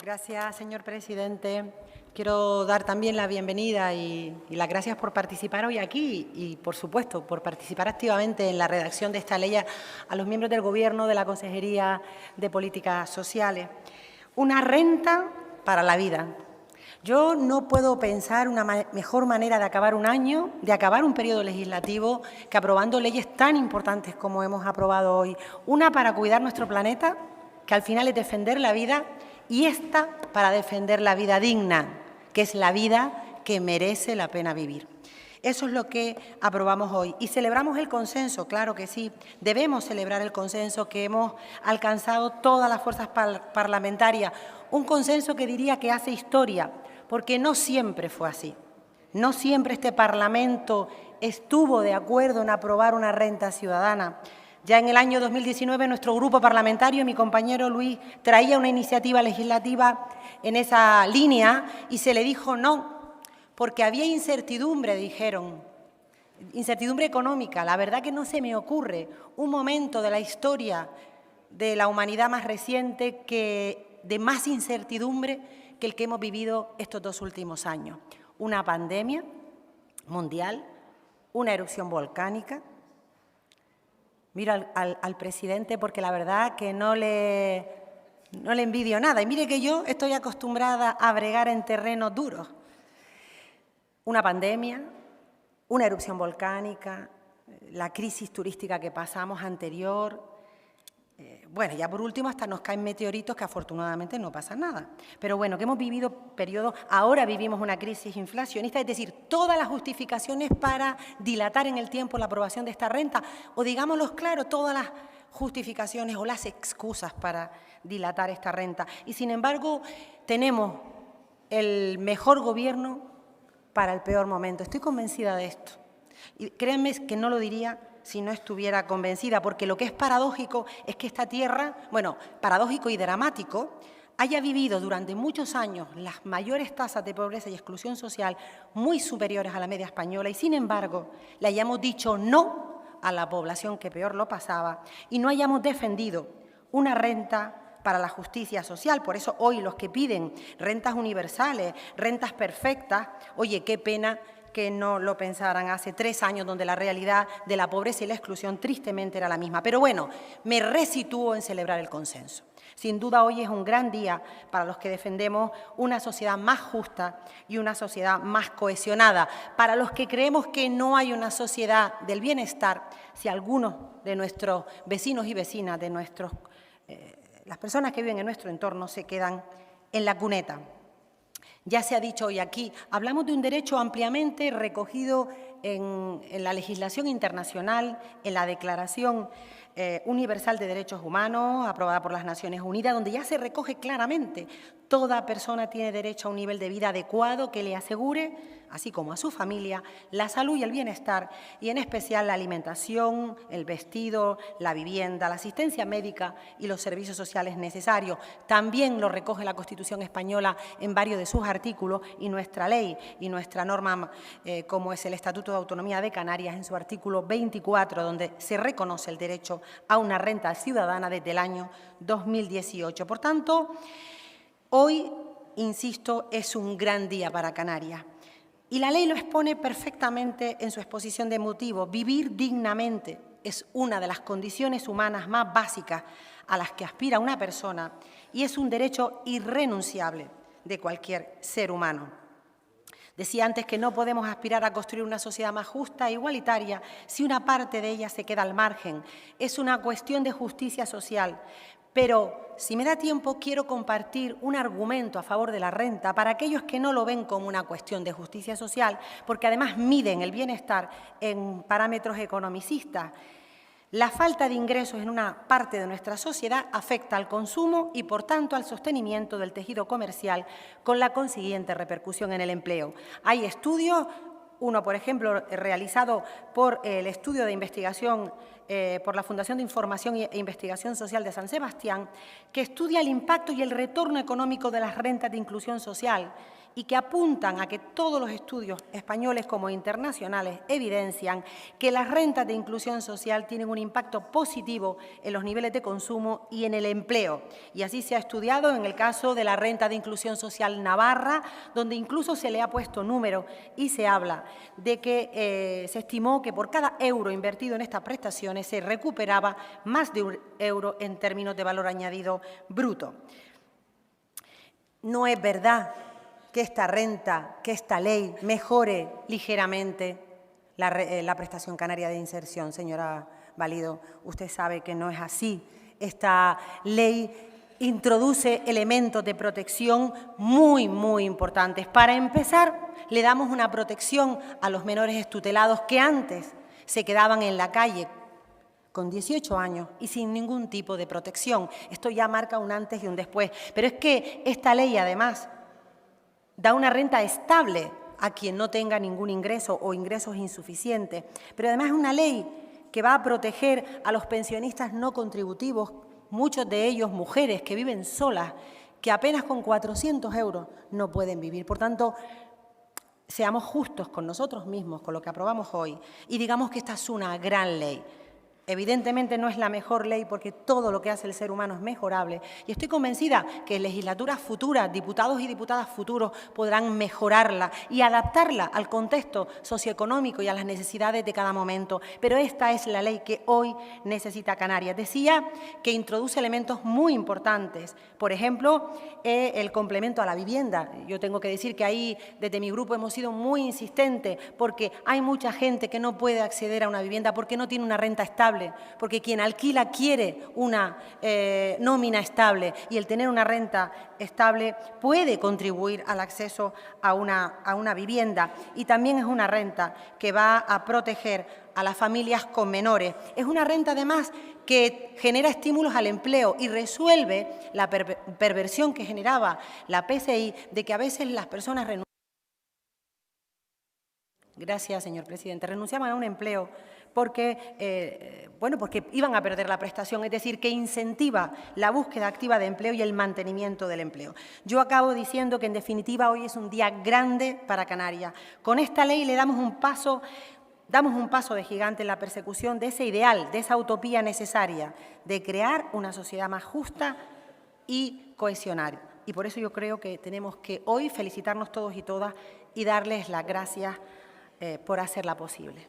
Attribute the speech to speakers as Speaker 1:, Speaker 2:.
Speaker 1: Gracias, señor presidente. Quiero dar también la bienvenida y las gracias por participar hoy aquí y, por supuesto, por participar activamente en la redacción de esta ley a los miembros del Gobierno, de la Consejería de Políticas Sociales. Una renta para la vida. Yo no puedo pensar una mejor manera de acabar un año, de acabar un periodo legislativo, que aprobando leyes tan importantes como hemos aprobado hoy. Una para cuidar nuestro planeta, que al final es defender la vida, y esta para defender la vida digna, que es la vida que merece la pena vivir. Eso es lo que aprobamos hoy. Y celebramos el consenso, claro que sí. Debemos celebrar el consenso que hemos alcanzado todas las fuerzas parlamentarias. Un consenso que diría que hace historia, porque no siempre fue así. No siempre este Parlamento estuvo de acuerdo en aprobar una renta ciudadana. Ya en el año 2019 nuestro grupo parlamentario, mi compañero Luis, traía una iniciativa legislativa en esa línea y se le dijo no, porque había incertidumbre, dijeron, incertidumbre económica. La verdad que no se me ocurre un momento de la historia de la humanidad más reciente de más incertidumbre que el que hemos vivido estos 2 últimos años. Una pandemia mundial, una erupción volcánica. Miro al presidente porque la verdad que no le envidio nada. Y mire que yo estoy acostumbrada a bregar en terrenos duros. Una pandemia, una erupción volcánica, la crisis turística que pasamos anterior. Bueno, ya por último hasta nos caen meteoritos que afortunadamente no pasa nada. Pero bueno, que hemos vivido periodos, ahora vivimos una crisis inflacionista, es decir, todas las justificaciones para dilatar en el tiempo la aprobación de esta renta, o digámoslo claro, todas las justificaciones o las excusas para dilatar esta renta. Y sin embargo, tenemos el mejor gobierno para el peor momento. Estoy convencida de esto. Y créanme que no lo diría si no estuviera convencida, porque lo que es paradójico es que esta tierra, bueno, paradójico y dramático, haya vivido durante muchos años las mayores tasas de pobreza y exclusión social muy superiores a la media española y, sin embargo, le hayamos dicho no a la población que peor lo pasaba y no hayamos defendido una renta para la justicia social. Por eso hoy los que piden rentas universales, rentas perfectas, oye, qué pena que no lo pensaran hace 3 años, donde la realidad de la pobreza y la exclusión tristemente era la misma. Pero bueno, me resitúo en celebrar el consenso. Sin duda hoy es un gran día para los que defendemos una sociedad más justa y una sociedad más cohesionada, para los que creemos que no hay una sociedad del bienestar si algunos de nuestros vecinos y vecinas, de las personas que viven en nuestro entorno, se quedan en la cuneta. Ya se ha dicho hoy aquí, hablamos de un derecho ampliamente recogido en la legislación internacional, en la Declaración Universal de Derechos Humanos, aprobada por las Naciones Unidas, donde ya se recoge claramente: toda persona tiene derecho a un nivel de vida adecuado que le asegure, así como a su familia, la salud y el bienestar, y en especial la alimentación, el vestido, la vivienda, la asistencia médica y los servicios sociales necesarios. También lo recoge la Constitución española en varios de sus artículos y nuestra ley y nuestra norma, como es el Estatuto de Autonomía de Canarias, en su artículo 24, donde se reconoce el derecho a una renta ciudadana desde el año 2018. Por tanto, hoy, insisto, es un gran día para Canarias. Y la ley lo expone perfectamente en su exposición de motivos. Vivir dignamente es una de las condiciones humanas más básicas a las que aspira una persona y es un derecho irrenunciable de cualquier ser humano. Decía antes que no podemos aspirar a construir una sociedad más justa e igualitaria si una parte de ella se queda al margen. Es una cuestión de justicia social. Pero, si me da tiempo, quiero compartir un argumento a favor de la renta para aquellos que no lo ven como una cuestión de justicia social, porque además miden el bienestar en parámetros economicistas. La falta de ingresos en una parte de nuestra sociedad afecta al consumo y, por tanto, al sostenimiento del tejido comercial, con la consiguiente repercusión en el empleo. Hay estudios, uno, por ejemplo, realizado por el estudio de investigación por la Fundación de Información e Investigación Social de San Sebastián, que estudia el impacto y el retorno económico de las rentas de inclusión social y que apuntan a que todos los estudios españoles como internacionales evidencian que las rentas de inclusión social tienen un impacto positivo en los niveles de consumo y en el empleo. Y así se ha estudiado en el caso de la renta de inclusión social navarra, donde incluso se le ha puesto número y se habla de que se estimó que por cada euro invertido en estas prestaciones se recuperaba más de un euro en términos de valor añadido bruto. No es verdad que esta renta, que esta ley mejore ligeramente la prestación canaria de inserción, señora Valido. Usted sabe que no es así. Esta ley introduce elementos de protección muy importantes. Para empezar, le damos una protección a los menores extutelados que antes se quedaban en la calle con 18 años y sin ningún tipo de protección. Esto ya marca un antes y un después. Pero es que esta ley, además, da una renta estable a quien no tenga ningún ingreso o ingresos insuficientes. Pero además es una ley que va a proteger a los pensionistas no contributivos, muchos de ellos mujeres que viven solas, que apenas con 400 euros no pueden vivir. Por tanto, seamos justos con nosotros mismos, con lo que aprobamos hoy, y digamos que esta es una gran ley. Evidentemente no es la mejor ley porque todo lo que hace el ser humano es mejorable y estoy convencida que en legislaturas futuras, diputados y diputadas futuros podrán mejorarla y adaptarla al contexto socioeconómico y a las necesidades de cada momento. Pero esta es la ley que hoy necesita Canarias. Decía que introduce elementos muy importantes. Por ejemplo, el complemento a la vivienda. Yo tengo que decir que ahí desde mi grupo hemos sido muy insistentes porque hay mucha gente que no puede acceder a una vivienda porque no tiene una renta estable, porque quien alquila quiere una nómina estable y el tener una renta estable puede contribuir al acceso a una vivienda y también es una renta que va a proteger a las familias con menores. Es una renta además que genera estímulos al empleo y resuelve la perversión que generaba la PCI de que a veces las personas renunciaban. Gracias, señor presidente. Renunciaban a un empleo porque, porque iban a perder la prestación, es decir, que incentiva la búsqueda activa de empleo y el mantenimiento del empleo. Yo acabo diciendo que, en definitiva, hoy es un día grande para Canarias. Con esta ley le damos un paso de gigante en la persecución de ese ideal, de esa utopía necesaria de crear una sociedad más justa y cohesionada. Y por eso yo creo que tenemos que hoy felicitarnos todos y todas y darles las gracias por hacerla posible.